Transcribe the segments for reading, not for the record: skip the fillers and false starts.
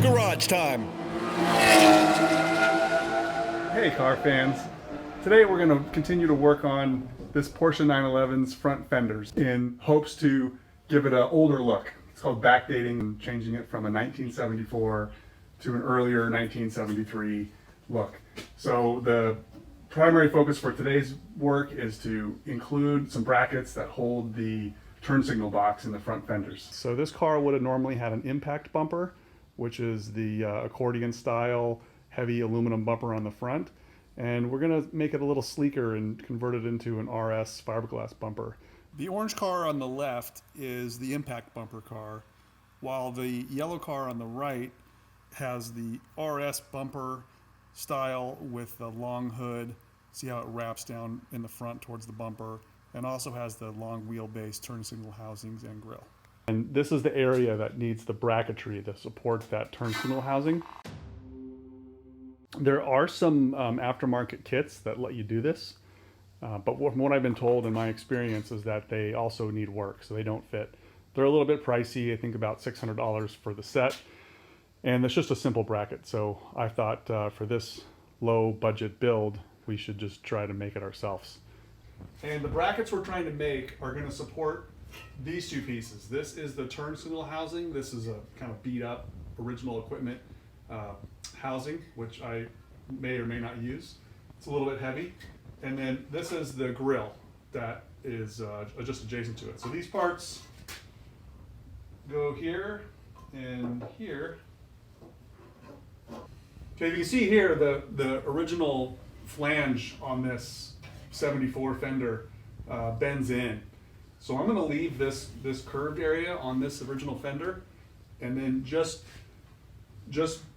Garage time. Hey car fans, today we're going to continue to work on this Porsche 911's front fenders in hopes to give it an older look. It's called backdating and changing it from a 1974 to an earlier 1973 look. So the primary focus for today's work is to include some brackets that hold the turn signal box in the front fenders. So this car would have normally had an impact bumper, which is the accordion style heavy aluminum bumper on the front, and we're going to make it a little sleeker and convert it into an RS fiberglass bumper. The orange car on the left is the impact bumper car, while the yellow car on the right has the RS bumper style with the long hood. See how it wraps down in the front towards the bumper, and also has the long wheelbase turn signal housings and grille. And this is the area that needs the bracketry to support that turn signal housing. There are some aftermarket kits that let you do this, but from what I've been told in my experience is that they also need work, so they don't fit. They're a little bit pricey, I think about $600 for the set, and it's just a simple bracket. So I thought for this low budget build, we should just try to make it ourselves. And the brackets we're trying to make are going to support these two pieces. This is the turn signal housing. This is a kind of beat up original equipment housing, which I may or may not use. It's a little bit heavy. And then this is the grille that is just adjacent to it. So these parts go here and here. Okay, you can see here the original flange on this 74 Fender bends in. So I'm going to leave this curved area on this original fender, and then just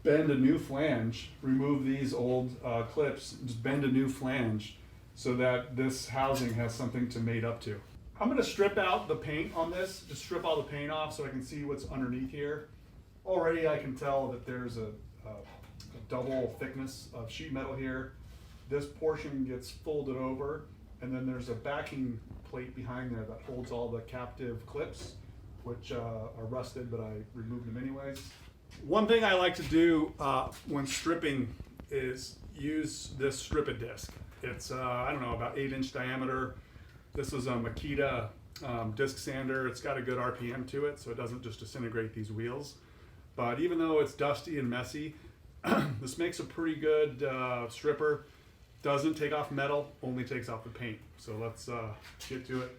bend a new flange, remove these old clips, just bend a new flange so that this housing has something to mate up to. I'm going to strip out the paint on this, just strip all the paint off so I can see what's underneath here. Already I can tell that there's a double thickness of sheet metal here. This portion gets folded over, and then there's a backing plate behind there that holds all the captive clips, which are rusted, but I removed them anyways. One thing I like to do when stripping is use this strip-a-disc. It's, I don't know, about 8-inch diameter. This is a Makita disc sander. It's got a good RPM to it, so it doesn't just disintegrate these wheels. But even though it's dusty and messy, this makes a pretty good stripper. Doesn't take off metal, only takes off the paint. So let's get to it.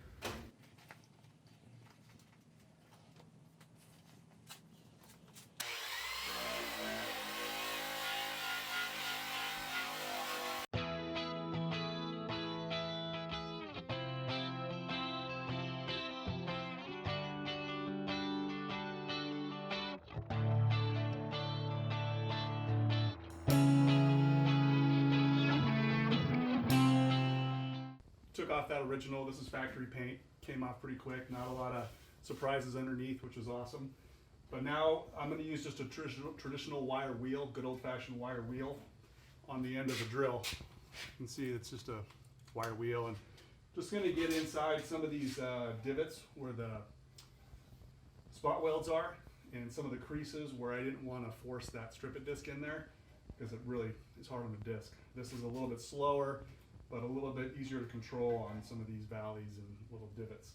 Took off that original. This is factory paint. Came off pretty quick. Not a lot of surprises underneath, which is awesome. But now I'm going to use just a traditional wire wheel, good old-fashioned wire wheel on the end of the drill. You can see it's just a wire wheel, and just going to get inside some of these divots where the spot welds are, and some of the creases where I didn't want to force that strip-a-disc in there because it really is hard on the disc. This is a little bit slower, but a little bit easier to control on some of these valleys and little divots.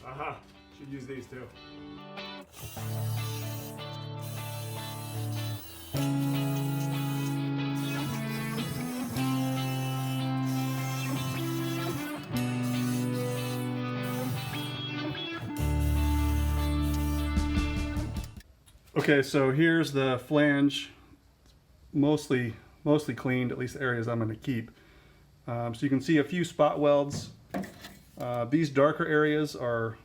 Aha, should use these too. Okay, so here's the flange, mostly cleaned, at least the areas I'm going to keep. So you can see a few spot welds. These darker areas are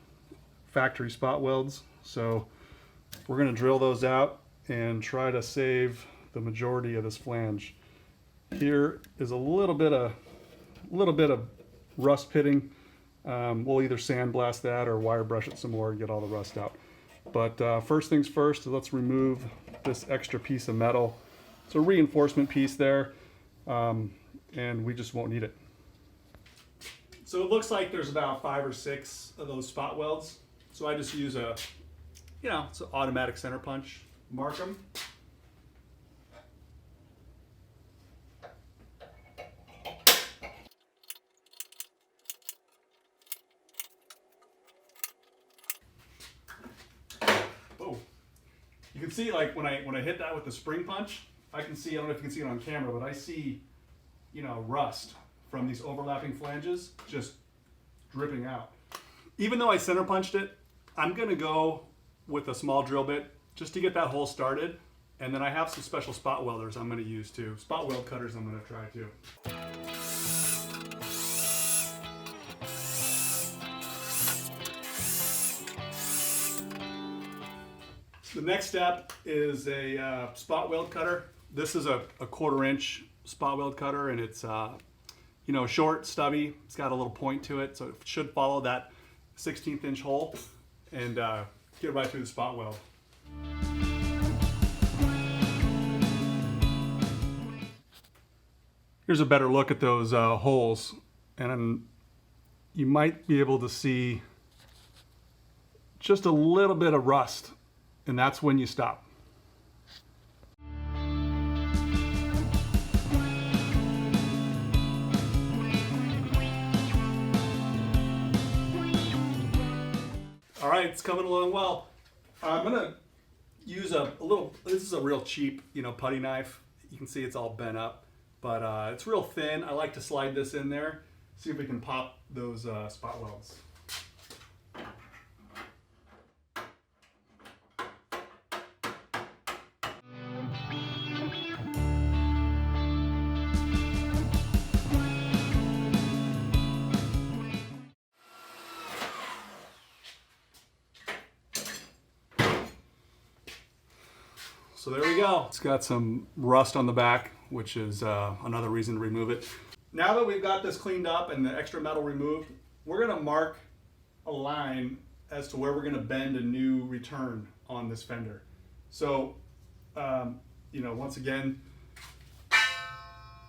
factory spot welds, so we're going to drill those out and try to save the majority of this flange. Here is a little bit of rust pitting. We'll either sandblast that or wire brush it some more and get all the rust out. But first things first, let's remove this extra piece of metal. It's a reinforcement piece there, and we just won't need it. So it looks like there's about 5 or 6 of those spot welds. So I just use a, it's an automatic center punch. Mark them. Oh, you can see like when I hit that with the spring punch, I can see, I don't know if you can see it on camera, but I see, rust from these overlapping flanges just dripping out. Even though I center punched it, I'm gonna go with a small drill bit just to get that hole started. And then I have some special spot welders I'm gonna use too. Spot weld cutters I'm gonna try too. The next step is a spot weld cutter. This is a 1/4 inch spot weld cutter, and it's short, stubby. It's got a little point to it, so it should follow that 1/16 inch hole and get right through the spot weld. Here's a better look at those holes, and you might be able to see just a little bit of rust, and that's when you stop. All right, it's coming along well. I'm gonna use a little, this is a real cheap, putty knife. You can see it's all bent up, but it's real thin. I like to slide this in there, see if we can pop those spot welds. So there we go. It's got some rust on the back, which is another reason to remove it. Now that we've got this cleaned up and the extra metal removed, we're gonna mark a line as to where we're gonna bend a new return on this fender. So, once again,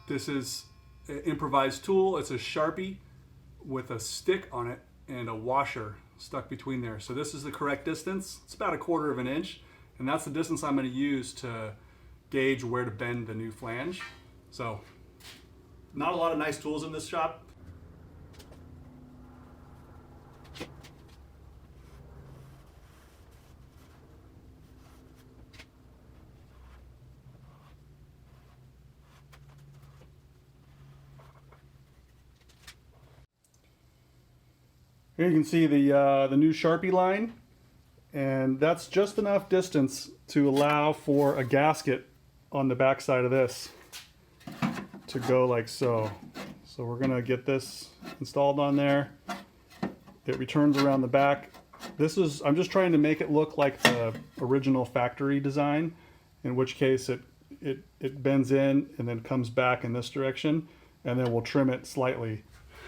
this is an improvised tool. It's a Sharpie with a stick on it and a washer stuck between there. So this is the correct distance. It's about 1/4 inch. And that's the distance I'm going to use to gauge where to bend the new flange. So, not a lot of nice tools in this shop. Here you can see the new Sharpie line. And that's just enough distance to allow for a gasket on the back side of this to go like so. So we're gonna get this installed on there. It returns around the back. I'm just trying to make it look like the original factory design, in which case it bends in and then comes back in this direction, and then we'll trim it slightly.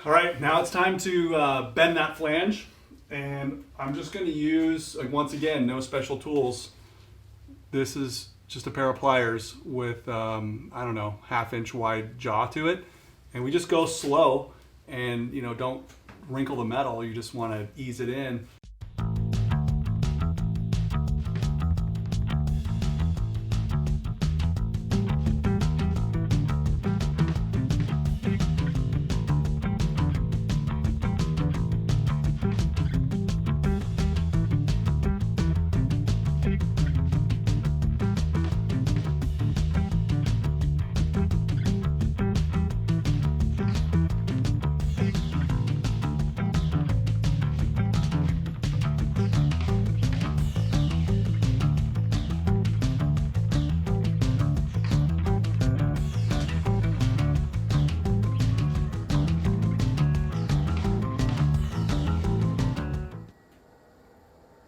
All right, now it's time to bend that flange. And I'm just going to use, once again, no special tools. This is just a pair of pliers with, 1/2 inch wide jaw to it. And we just go slow and, don't wrinkle the metal. You just want to ease it in.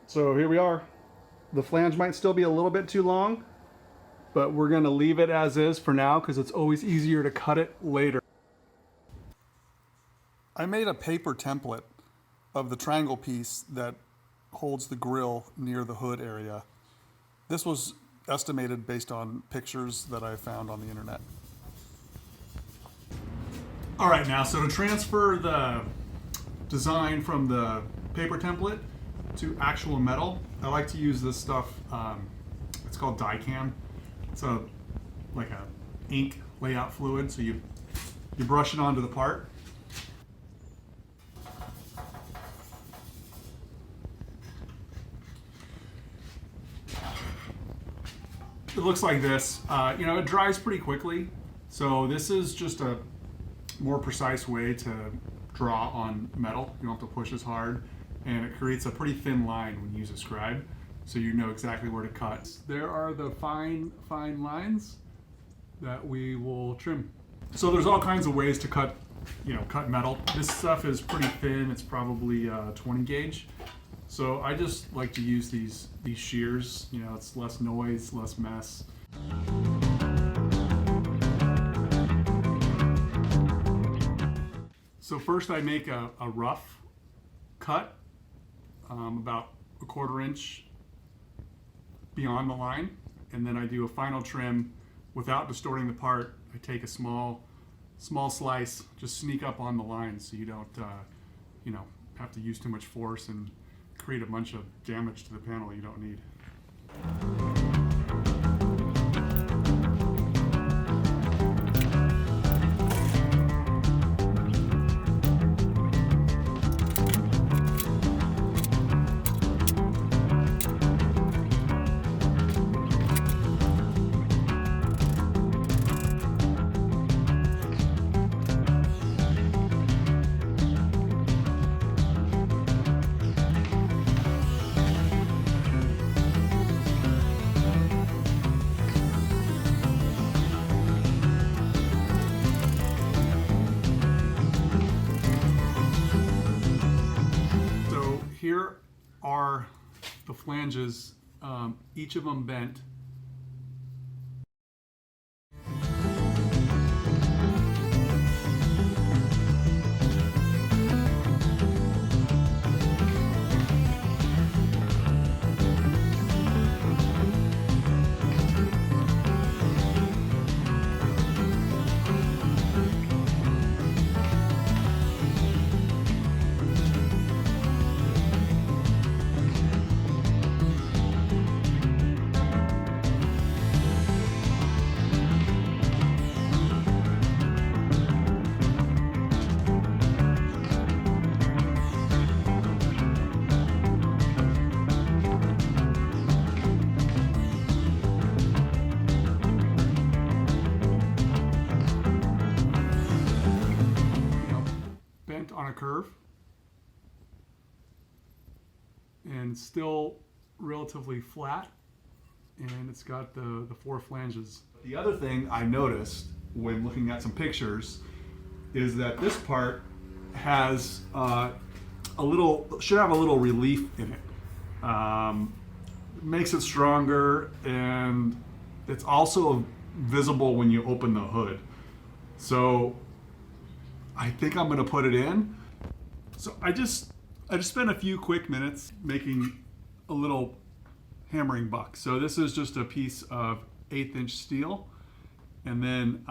So here we are. The flange might still be a little bit too long, but we're gonna leave it as is for now because it's always easier to cut it later. I made a paper template of the triangle piece that holds the grill near the hood area. This was estimated based on pictures that I found on the internet. All right, now, so to transfer the design from the paper template to actual metal, I like to use this stuff. It's called Dicam. It's like a ink layout fluid. So you brush it onto the part. It looks like this. It dries pretty quickly. So this is just a more precise way to draw on metal. You don't have to push as hard, and it creates a pretty thin line when you use a scribe, so you know exactly where to cut. There are the fine lines that we will trim. So there's all kinds of ways to cut metal. This stuff is pretty thin. It's probably 20 gauge. So I just like to use these shears. It's less noise, less mess. So first I make a rough cut, about a 1/4 inch beyond the line, and then I do a final trim without distorting the part. I take a small slice, just sneak up on the line so you don't have to use too much force and create a bunch of damage to the panel you don't need. Here are the flanges, each of them bent. On a curve, and still relatively flat, and it's got the 4 flanges. The other thing I noticed when looking at some pictures is that this part has should have a little relief in it. Makes it stronger, and it's also visible when you open the hood. So I think I'm gonna put it in. So I just spent a few quick minutes making a little hammering buck. So this is just a piece of 1/8 inch steel. And then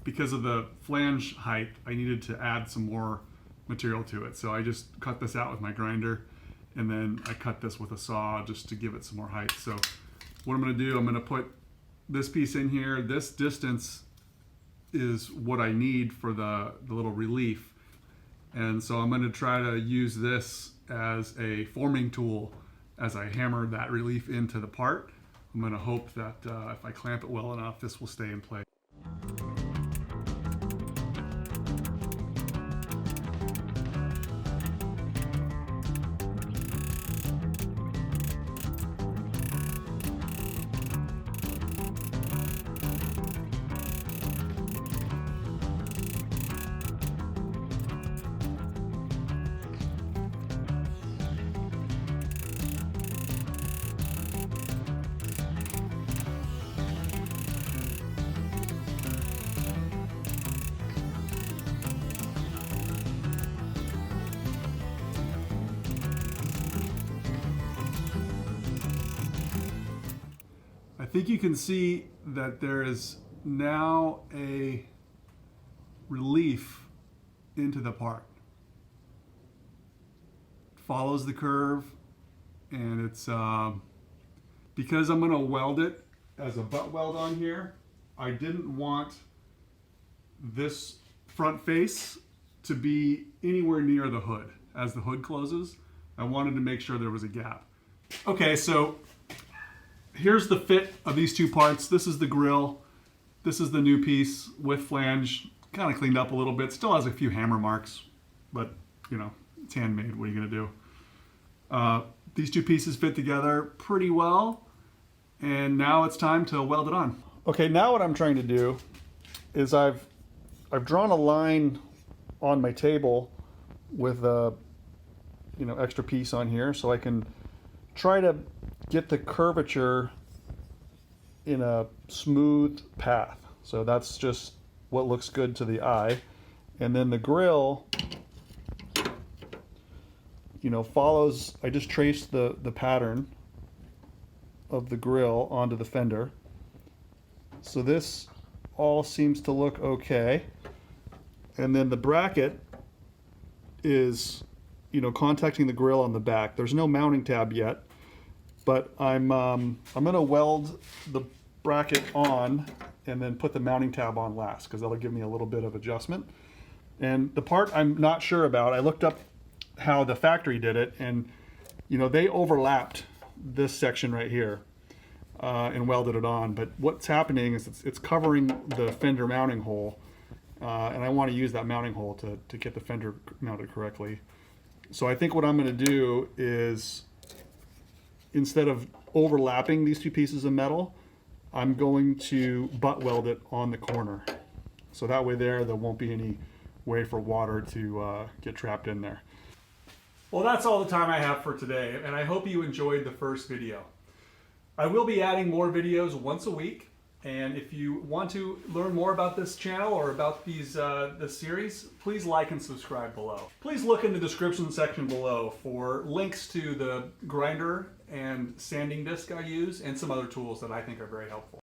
because of the flange height, I needed to add some more material to it. So I just cut this out with my grinder, and then I cut this with a saw just to give it some more height. So what I'm gonna do, I'm gonna put this piece in here. This distance is what I need for the little relief. And so I'm going to try to use this as a forming tool as I hammer that relief into the part. I'm going to hope that if I clamp it well enough, this will stay in place. I think you can see that there is now a relief into the part. follows the curve, and it's because I'm gonna weld it as a butt weld on here, I didn't want this front face to be anywhere near the hood. As the hood closes, I wanted to make sure there was a gap. Okay, so here's the fit of these two parts. This is the grill. This is the new piece with flange. Kind of cleaned up a little bit. Still has a few hammer marks, but you know, it's handmade. What are you gonna do? These two pieces fit together pretty well, and now it's time to weld it on. Okay, now what I'm trying to do is I've drawn a line on my table with a extra piece on here, so I can try to get the curvature in a smooth path. So that's just what looks good to the eye. And then the grill, follows, I just traced the pattern of the grill onto the fender. So this all seems to look okay. And then the bracket is, contacting the grill on the back. There's no mounting tab yet, but I'm gonna weld the bracket on and then put the mounting tab on last, because that'll give me a little bit of adjustment. And the part I'm not sure about, I looked up how the factory did it, and they overlapped this section right here and welded it on. But what's happening is it's covering the fender mounting hole, and I want to use that mounting hole to get the fender mounted correctly. So I think what I'm going to do is, instead of overlapping these two pieces of metal, I'm going to butt weld it on the corner. So that way there won't be any way for water to get trapped in there. Well, that's all the time I have for today, and I hope you enjoyed the first video. I will be adding more videos once a week, and if you want to learn more about this channel or about this series, please like and subscribe below. Please look in the description section below for links to the grinder and sanding disc I use and some other tools that I think are very helpful.